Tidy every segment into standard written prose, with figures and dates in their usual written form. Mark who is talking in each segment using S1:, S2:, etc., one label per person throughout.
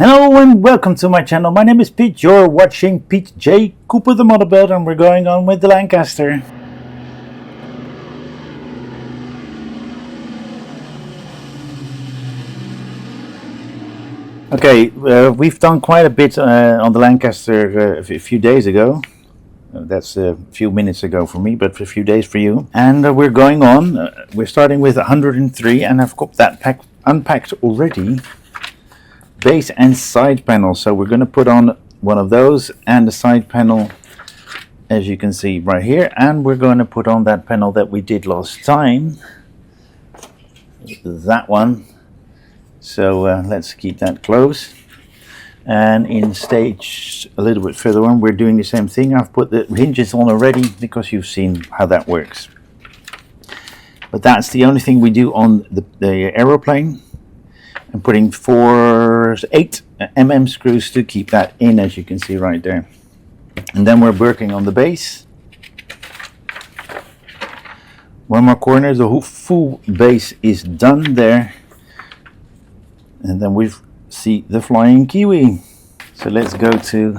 S1: Hello and welcome to my channel. My name is Pete. You're watching Pete J. Cooper the Model Builder, and we're going on with the Lancaster. Okay, we've done quite a bit on the Lancaster a few days ago. That's a few minutes ago for me, but a few days for you. And we're going on. We're starting with 103, and I've got that unpacked already. Base and side panel, so we're going to put on one of those and the side panel, as you can see right here, and we're going to put on that panel that we did last time, that one. So let's keep that close. And in stage a little bit further on, we're doing the same thing. I've put the hinges on already because you've seen how that works, but that's the only thing we do on the aeroplane. I'm putting 8 mm screws to keep that in, as you can see right there. And then we're working on the base. One more corner, the full base is done there. And then we see the flying kiwi. So let's go to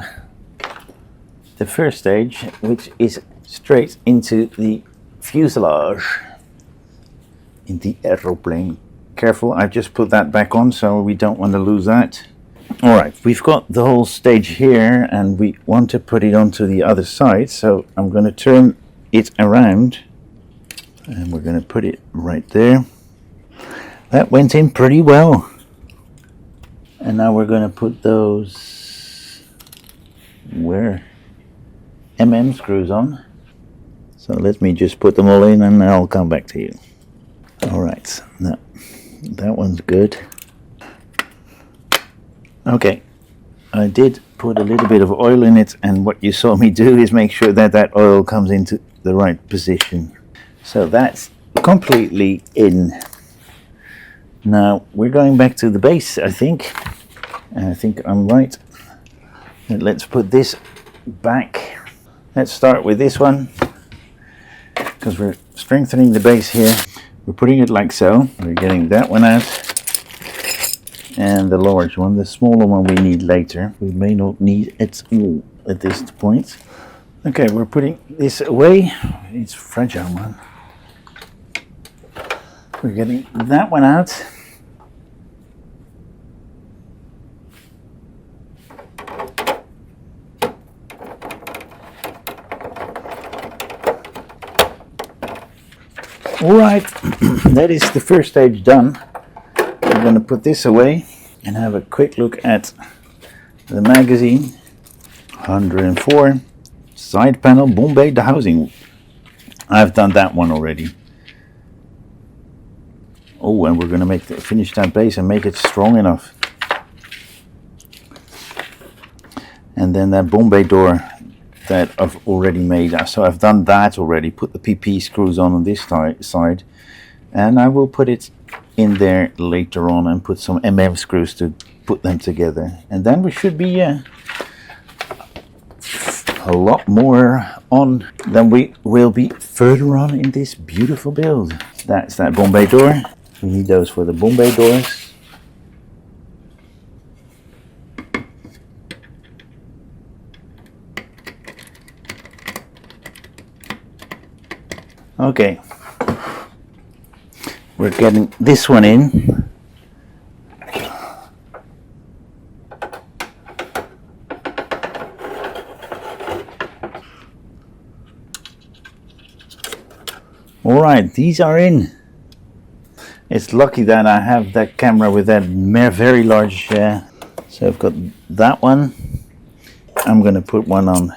S1: the first stage, which is straight into the fuselage in the aeroplane. Careful, I just put that back on, so we don't want to lose that. Alright, we've got the whole stage here and we want to put it onto the other side, so I'm going to turn it around and we're going to put it right there. That went in pretty well. And now we're going to put those mm screws on. So let me just put them all in and I'll come back to you. Alright, now that one's good. Okay, I did put a little bit of oil in it, and what you saw me do is make sure that that oil comes into the right position. So that's completely in. Now we're going back to the base, I think. And I think I'm right. And let's put this back. Let's start with this one, because we're strengthening the base here. We're putting it like so. We're getting that one out, and the large one. The smaller one we need later. We may not need it all at this point. Okay, we're putting this away. It's fragile, man. We're getting that one out. Alright, that is the first stage done. I'm going to put this away and have a quick look at the magazine. 104. Side panel, Bombay, the housing. I've done that one already. Oh, and we're going to finish that base and make it strong enough. And then that Bombay door that I've already made. So I've done that already. Put the PP screws on this side, and I will put it in there later on and put some mm screws to put them together, and then we should be a lot more on than we will be further on in this beautiful build. That's that Bombay door. We need those for the Bombay doors. Okay, we're getting this one in. Alright, these are in. It's lucky that I have that camera with that very large, so I've got that one. I'm going to put one on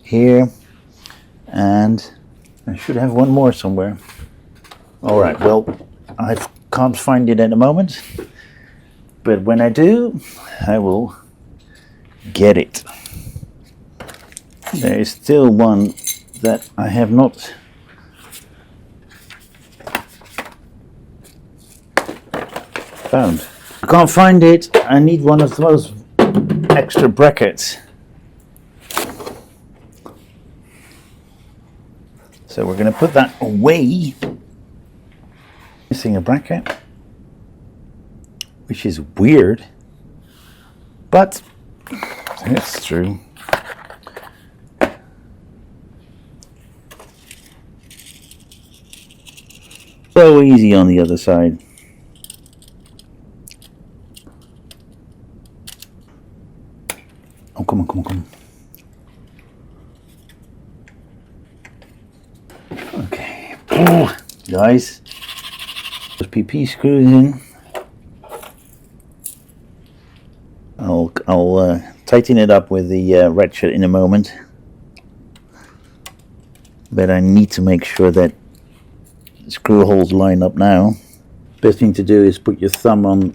S1: here, and I should have one more somewhere. Alright, well, I can't find it at the moment, but when I do, I will get it. There is still one that I have not found. I can't find it. I need one of those extra brackets. So we're going to put that away. Missing a bracket, which is weird. But that's true. So easy on the other side. Oh, come on, come on, come on. Okay. Oh, guys. Those PP screws in. I'll tighten it up with the ratchet in a moment. But I need to make sure that screw holes line up now. Best thing to do is put your thumb on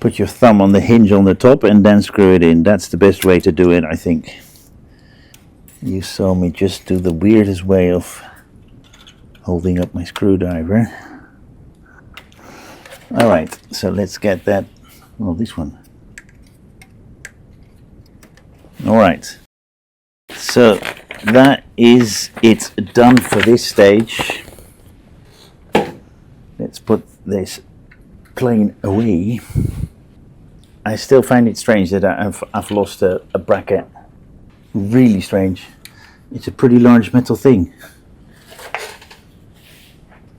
S1: the hinge on the top and then screw it in. That's the best way to do it, I think. You saw me just do the weirdest way of holding up my screwdriver. Alright, so let's get that. Well, this one. Alright. So that is it done for this stage. Let's put this plane away. I still find it strange that I've lost a bracket. Really strange. It's a pretty large metal thing.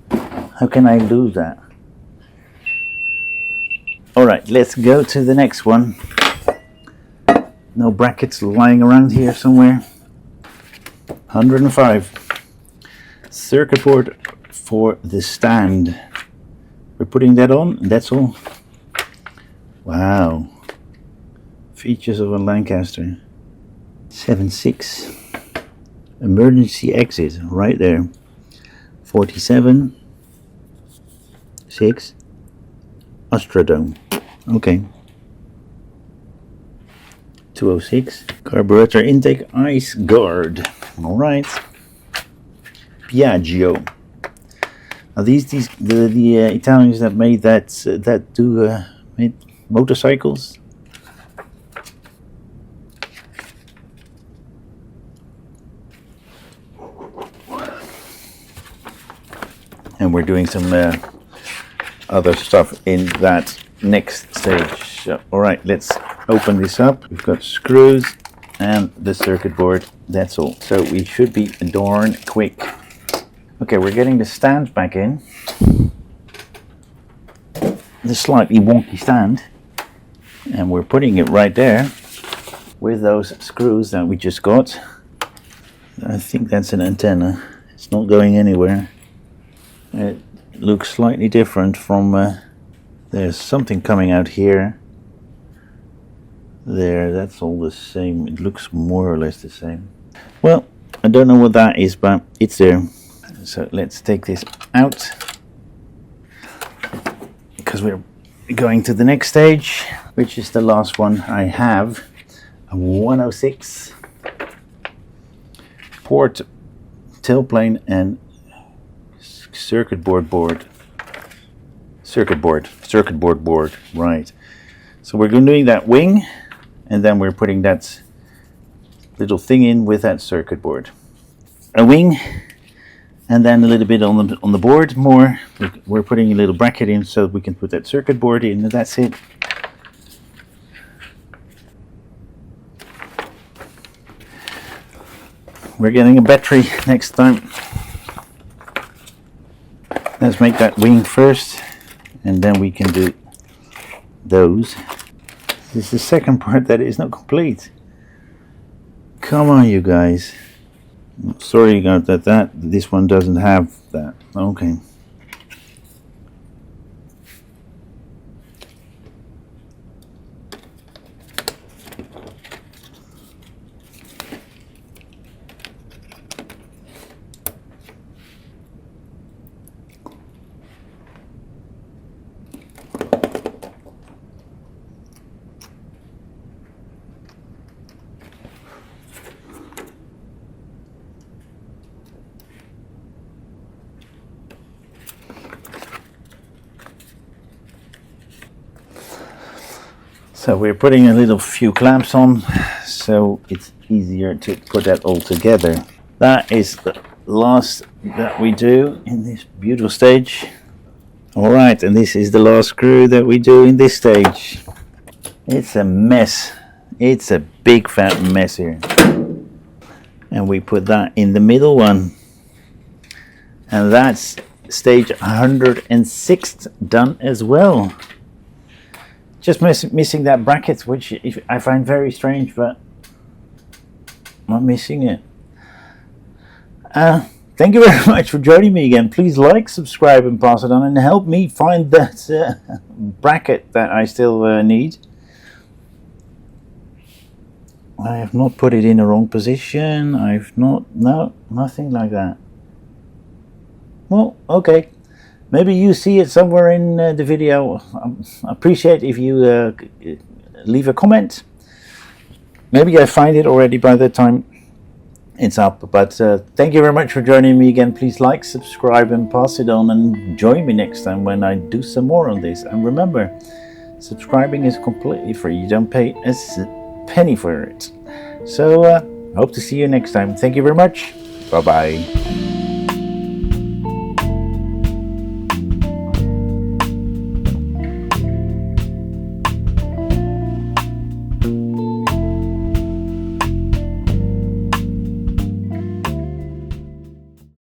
S1: How can I lose that? Alright, let's go to the next one. No brackets lying around here somewhere. 105. Circuit board for the stand. We're putting that on, and that's all. Wow. Features of a Lancaster. 7.6. Emergency exit, right there. 47. 6. Astrodome. Okay. 206. Carburetor intake ice guard. Alright. Piaggio. Are these the Italians that made that do made motorcycles? And we're doing some other stuff in that next stage. Alright, let's open this up. We've got screws and the circuit board. That's all. So we should be darn quick. Okay, we're getting the stand back in. The slightly wonky stand. And we're putting it right there with those screws that we just got. I think that's an antenna. It's not going anywhere. It looks slightly different from there's something coming out here. There, that's all the same. It looks more or less the same. Well, I don't know what that is, but it's there. So let's take this out, because we're going to the next stage, which is the last one I have. A 106 port, tailplane, and circuit board board. Right. So we're doing that wing, and then we're putting that little thing in with that circuit board. A wing, and then a little bit on the board more. We're putting a little bracket in so we can put that circuit board in, and that's it. We're getting a battery next time. Let's make that wing first, and then we can do those. This is the second part that is not complete. Come on, you guys. Sorry about that. This one doesn't have that. Okay. So we're putting a few clamps on, so it's easier to put that all together. That is the last that we do in this beautiful stage. Alright, and this is the last screw that we do in this stage. It's a mess. It's a big fat mess here. And we put that in the middle one. And that's stage 106 done as well. Just missing that bracket, which I find very strange, but I'm missing it. Thank you very much for joining me again. Please like, subscribe and pass it on, and help me find that bracket that I still need. I have not put it in the wrong position. I've not, no, nothing like that. Well, okay. Maybe you see it somewhere in the video. I appreciate if you leave a comment. Maybe I find it already by the time it's up. But thank you very much for joining me again. Please like, subscribe and pass it on, and join me next time when I do some more on this. And remember, subscribing is completely free. You don't pay a penny for it. So hope to see you next time. Thank you very much. Bye bye.